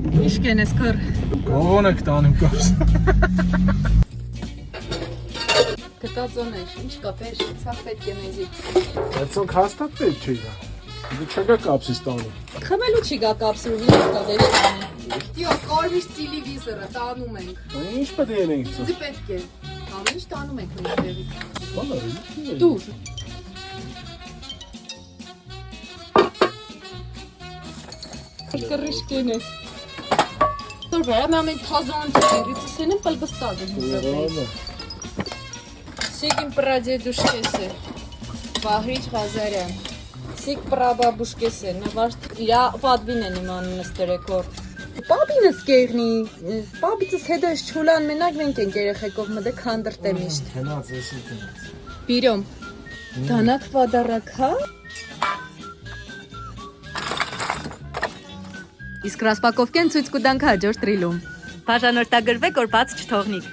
Իշկեն ես կար։ Գողոն եք տանում կապս։ Գտածոն էր, ինչ կապեր, սաղ պետք է մեզի։ Այդսոնք հաստատ պետք չի գա։ Դու չգա կապսից տանում։ Խմելու չի գա կապսրու վիրը տադեր տանի։ Տիո, կարմիր տելևիզորը տանում ենք։ Ինչ պետք է ենք ծո։ Դու պետք է։ Ամեն ինչ տանում ենք մեր տեղից։ Բանը։ Դուր։ Կռիշկեն է։ Դուր վերա մամեն թազան ծիրիցս են պլբստագ են։ Сигин прадедушкесе, Վահրիչ Ղազարյան, Սիկ պրաբաբուշկեսը, նվարդ իրա պատվին են իմանն նստերեկոր։ Պապինս կերնի, պապիցս հետո ես չուլան մենակ մենք ենք երեխեկով մդեք հանդրտ է միշտ։ Հենաց էսի տնած։ Բիրոմ, դանակ վադարակ հա։ Իսկ ռասպակովկեն ցույց կուտանք հաջորդ տրիլում։ Բաժանորդագրվեք, որ բաց չթողնիք։